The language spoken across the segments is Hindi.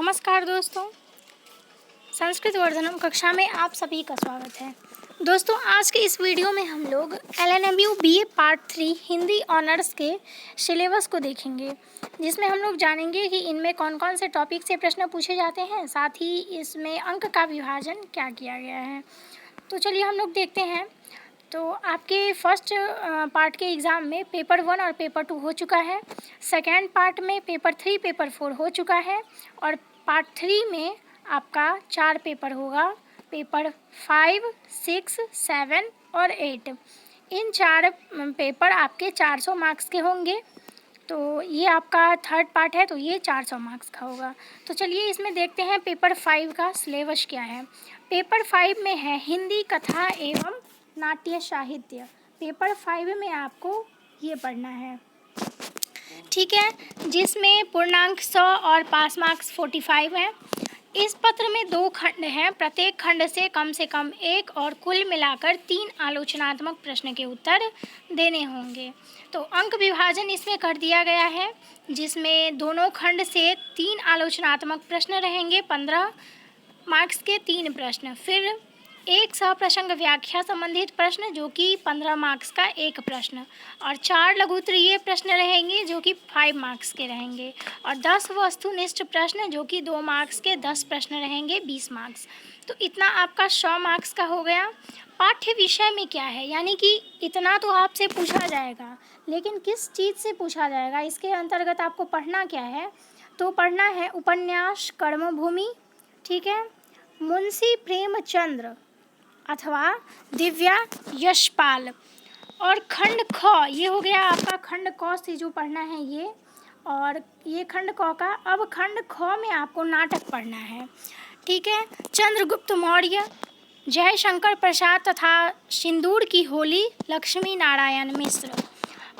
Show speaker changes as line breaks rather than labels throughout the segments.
नमस्कार दोस्तों, संस्कृत वर्धनम कक्षा में आप सभी का स्वागत है। दोस्तों, आज के इस वीडियो में हम लोग LNMU BA part 3 Hindi honours के सिलेबस को देखेंगे, जिसमें हम लोग जानेंगे कि इनमें कौन कौन से टॉपिक से प्रश्न पूछे जाते हैं, साथ ही इसमें अंक का विभाजन क्या किया गया है। तो चलिए हम लोग देखते हैं। तो आपके फर्स्ट पार्ट के एग्ज़ाम में पेपर 1 और पेपर 2 हो चुका है। सेकेंड पार्ट में पेपर 3 पेपर 4 हो चुका है और पार्ट 3 में आपका 4 पेपर होगा, पेपर 5, 6, 7 और 8। इन 4 पेपर आपके 400 मार्क्स के होंगे। तो ये आपका थर्ड पार्ट है, तो ये 400 मार्क्स का होगा। तो चलिए इसमें देखते हैं पेपर 5 का सिलेबस क्या है। पेपर 5 में है हिंदी कथा एवं नाट्य साहित्य। पेपर 5 में आपको ये पढ़ना है, ठीक है, जिसमें पूर्णांक 100 और पास मार्क्स 45 हैं। इस पत्र में 2 खंड हैं, प्रत्येक खंड से कम 1 और कुल मिलाकर 3 आलोचनात्मक प्रश्न के उत्तर देने होंगे। तो अंक विभाजन इसमें कर दिया गया है, जिसमें दोनों खंड से 3 आलोचनात्मक प्रश्न रहेंगे, 15 मार्क्स के 3 प्रश्न, फिर एक सप्रसंग व्याख्या संबंधित प्रश्न जो कि 15 मार्क्स का एक प्रश्न, और 4 लघुत्तरीय प्रश्न रहेंगे जो कि 5 मार्क्स के रहेंगे, और 10 वस्तुनिष्ठ प्रश्न जो कि 2 मार्क्स के 10 प्रश्न रहेंगे, 20 मार्क्स। तो इतना आपका 100 मार्क्स का हो गया। पाठ्य विषय में क्या है, यानी कि इतना तो आपसे पूछा जाएगा, लेकिन किस चीज़ से पूछा जाएगा, इसके अंतर्गत आपको पढ़ना क्या है। तो पढ़ना है उपन्यास कर्मभूमि, ठीक है, मुंशी प्रेमचंद्र अथवा दिव्या यशपाल, और खंड ख, ये हो गया आपका खंड क से जो पढ़ना है ये, और ये खंड क का। अब खंड ख में आपको नाटक पढ़ना है, ठीक है, चंद्रगुप्त मौर्य, जयशंकर प्रसाद तथा सिंदूर की होली लक्ष्मी नारायण मिश्र,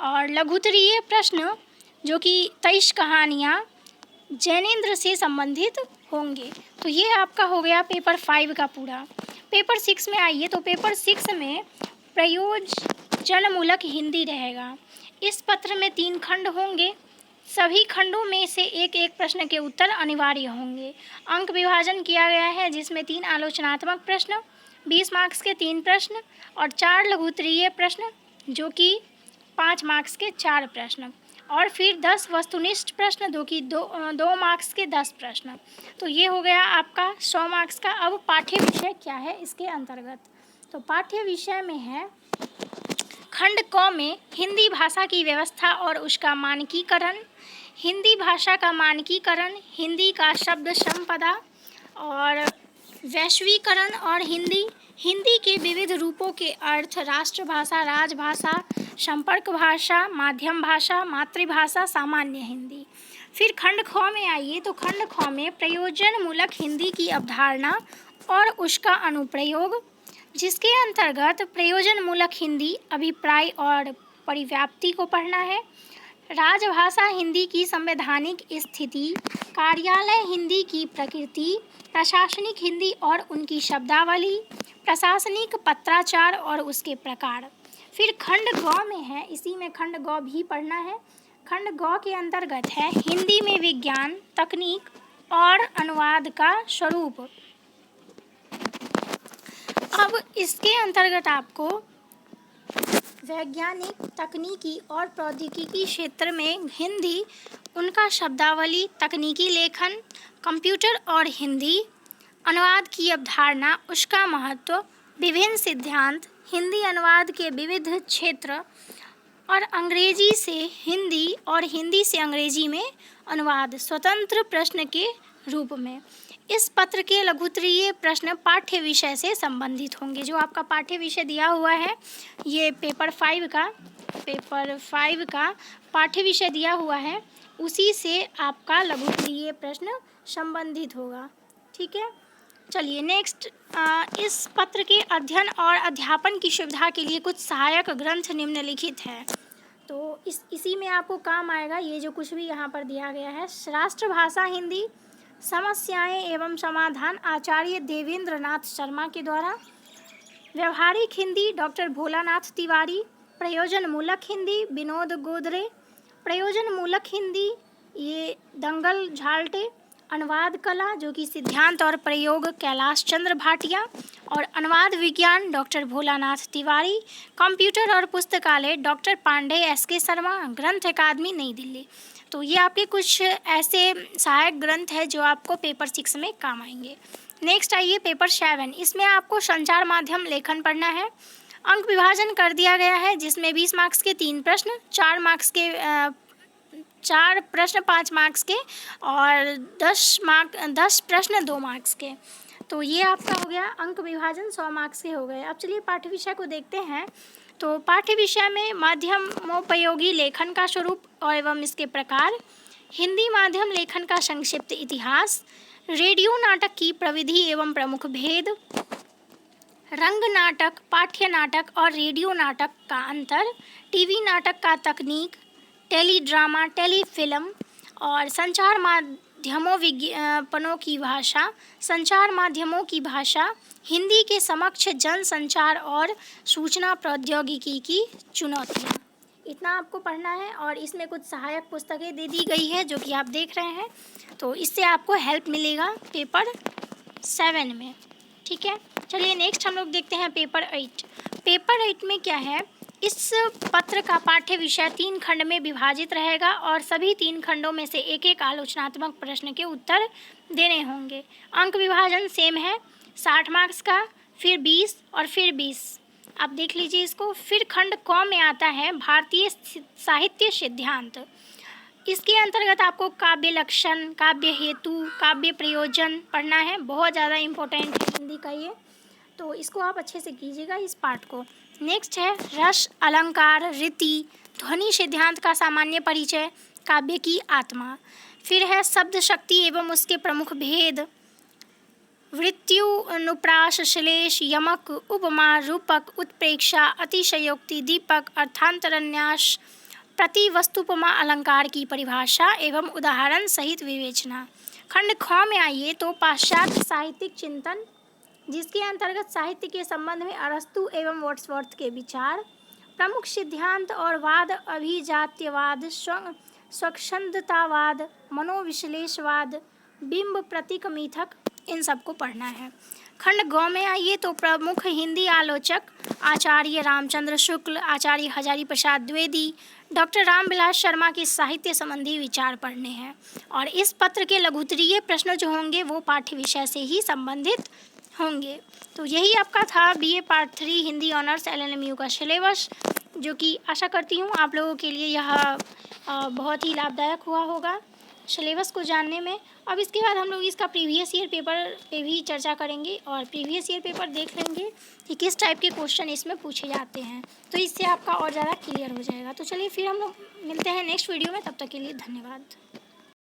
और लघुत्तरीय प्रश्न जो कि 23 कहानियाँ जैनेन्द्र से संबंधित होंगे। तो ये आपका हो गया पेपर 5 का पूरा। पेपर 6 में आइए, तो पेपर 6 में प्रयोजनमूलक हिंदी रहेगा। इस पत्र में 3 खंड होंगे, सभी खंडों में से एक एक प्रश्न के उत्तर अनिवार्य होंगे। अंक विभाजन किया गया है, जिसमें 3 आलोचनात्मक प्रश्न, 20 मार्क्स के 3 प्रश्न और 4 लघुत्तरीय प्रश्न जो कि 5 मार्क्स के 4 प्रश्न, और फिर 10 वस्तुनिष्ठ प्रश्न जो कि 2 मार्क्स के 10 प्रश्न। तो ये हो गया आपका 100 मार्क्स का। अब पाठ्य विषय क्या है इसके अंतर्गत, तो पाठ्य विषय में है खंड क में हिंदी भाषा की व्यवस्था और उसका मानकीकरण, हिंदी भाषा का मानकीकरण, हिंदी का शब्द संपदा और वैश्वीकरण, और हिंदी के विविध रूपों के अर्थ, राष्ट्रभाषा, राजभाषा, संपर्क भाषा, माध्यम भाषा, मातृभाषा, सामान्य हिंदी। फिर खंड ख में आइए, तो खंड ख में प्रयोजनमूलक हिंदी की अवधारणा और उसका अनुप्रयोग, जिसके अंतर्गत प्रयोजनमूलक हिंदी अभिप्राय और परिव्याप्ति को पढ़ना है, राजभाषा हिंदी की संवैधानिक स्थिति, कार्यालय हिंदी की प्रकृति, प्रशासनिक हिंदी और उनकी शब्दावली, प्रशासनिक पत्राचार और उसके प्रकार। फिर खंड ग में है, इसी में खंड ग भी पढ़ना है। खंड ग के अंतर्गत है हिंदी में विज्ञान, तकनीक और अनुवाद का स्वरूप। अब इसके अंतर्गत आपको वैज्ञानिक, तकनीकी और प्रौद्योगिकी क्षेत्र में हिंदी, उनका शब्दावली, तकनीकी लेखन, कंप्यूटर और हिंदी, अनुवाद की अवधारणा, उसका महत्व, विभिन्न सिद्धांत, हिंदी अनुवाद के विविध क्षेत्र, और अंग्रेजी से हिंदी और हिंदी से अंग्रेजी में अनुवाद स्वतंत्र प्रश्न के रूप में। इस पत्र के लघुत्तरीय प्रश्न पाठ्य विषय से संबंधित होंगे। जो आपका पाठ्य विषय दिया हुआ है, ये पेपर 5 का पाठ्य विषय दिया हुआ है, उसी से आपका लघुत्तरीय प्रश्न संबंधित होगा, ठीक है। चलिए नेक्स्ट, इस पत्र के अध्ययन और अध्यापन की सुविधा के लिए कुछ सहायक ग्रंथ निम्नलिखित है। तो इसी में आपको काम आएगा ये जो कुछ भी यहाँ पर दिया गया है। राष्ट्रभाषा हिंदी, समस्याएं एवं समाधान, आचार्य देवेंद्र नाथ शर्मा के द्वारा, व्यवहारिक हिंदी, डॉक्टर भोलानाथ तिवारी, प्रयोजनमूलक हिंदी, विनोद गोदरे, प्रयोजनमूलक हिंदी, ये दंगल झाल्टे, अनुवाद कला जो कि सिद्धांत और प्रयोग कैलाश चंद्र भाटिया, और अनुवाद विज्ञान डॉक्टर भोलानाथ तिवारी, कंप्यूटर और पुस्तकालय डॉक्टर पांडे SK शर्मा, ग्रंथ अकादमी नई दिल्ली। तो ये आपके कुछ ऐसे सहायक ग्रंथ हैं जो आपको पेपर 6 में काम आएंगे। नेक्स्ट आइए पेपर 7, इसमें आपको संचार माध्यम लेखन पढ़ना है। अंक विभाजन कर दिया गया है जिसमें 20 मार्क्स के 3 प्रश्न, 4 मार्क्स के 4 प्रश्न 5 मार्क्स के, और 10 प्रश्न 2 मार्क्स के। तो ये आपका हो गया अंक विभाजन 100 मार्क्स के हो गए। अब चलिए पाठ्य विषय को देखते हैं। तो पाठ्य विषय में माध्यमोपयोगी लेखन का स्वरूप और एवं इसके प्रकार, हिंदी माध्यम लेखन का संक्षिप्त इतिहास, रेडियो नाटक की प्रविधि एवं प्रमुख भेद, रंग नाटक, पाठ्य नाटक और रेडियो नाटक का अंतर, टीवी नाटक का तकनीक, टेलीड्रामा, टेलीफिल्म और संचार माध्यमों की भाषा, संचार माध्यमों की भाषा, हिंदी के समक्ष जन संचार और सूचना प्रौद्योगिकी की चुनौतियाँ। इतना आपको पढ़ना है और इसमें कुछ सहायक पुस्तकें दे दी गई है जो कि आप देख रहे हैं। तो इससे आपको हेल्प मिलेगा पेपर 7 में, ठीक है। चलिए नेक्स्ट हम लोग देखते हैं पेपर 8। पेपर 8 में क्या है, इस पत्र का पाठ्य विषय 3 खंड में विभाजित रहेगा और सभी 3 खंडों में से एक एक आलोचनात्मक प्रश्न के उत्तर देने होंगे। अंक विभाजन सेम है, 60 मार्क्स का, फिर 20 और फिर 20। आप देख लीजिए इसको। फिर खंड क में आता है भारतीय साहित्य सिद्धांत। इसके अंतर्गत आपको काव्य लक्षण, काव्य हेतु, काव्य प्रयोजन पढ़ना है। बहुत ज़्यादा इम्पोर्टेंट है हिंदी का ये, तो इसको आप अच्छे से कीजिएगा इस पार्ट को। नेक्स्ट है रस, अलंकार, रीति, ध्वनि सिद्धांत का सामान्य परिचय, काव्य की आत्मा। फिर है शब्द शक्ति एवं उसके प्रमुख भेद, वृत्यु, अनुप्रास, श्लेष, यमक, उपमा, रूपक, उत्प्रेक्षा, अतिशयोक्ति, दीपक, अर्थांतरन्यास, प्रतिवस्तुपमा अलंकार की परिभाषा एवं उदाहरण सहित विवेचना। खंड ख में आइए तो पाश्चात्य साहित्यिक चिंतन, जिसके अंतर्गत साहित्य के संबंध में अरस्तु एवं वर्ड्सवर्थ के विचार, प्रमुख सिद्धांत और वाद, अभिजात्यवाद, स्वच्छंदतावाद, मनोविश्लेषवाद, बिंब, प्रतीक, मिथक, इन सबको पढ़ना है। खंड ग में आइए तो प्रमुख हिंदी आलोचक आचार्य रामचंद्र शुक्ल, आचार्य हजारी प्रसाद द्विवेदी, डॉक्टर रामविलास शर्मा के साहित्य संबंधी विचार पढ़ने हैं। और इस पत्र के लघुत्तरीय प्रश्न जो होंगे वो पाठ्य विषय से ही संबंधित होंगे। तो यही आपका था BA part 3 Hindi honours LNMU का सिलेबस, जो कि आशा करती हूँ आप लोगों के लिए यह बहुत ही लाभदायक हुआ होगा सिलेबस को जानने में। अब इसके बाद हम लोग इसका प्रीवियस ईयर पेपर पे भी चर्चा करेंगे और प्रीवियस ईयर पेपर देख लेंगे कि किस टाइप के क्वेश्चन इसमें पूछे जाते हैं, तो इससे आपका और ज़्यादा क्लियर हो जाएगा। तो चलिए फिर हम लोग मिलते हैं नेक्स्ट वीडियो में, तब तक के लिए धन्यवाद।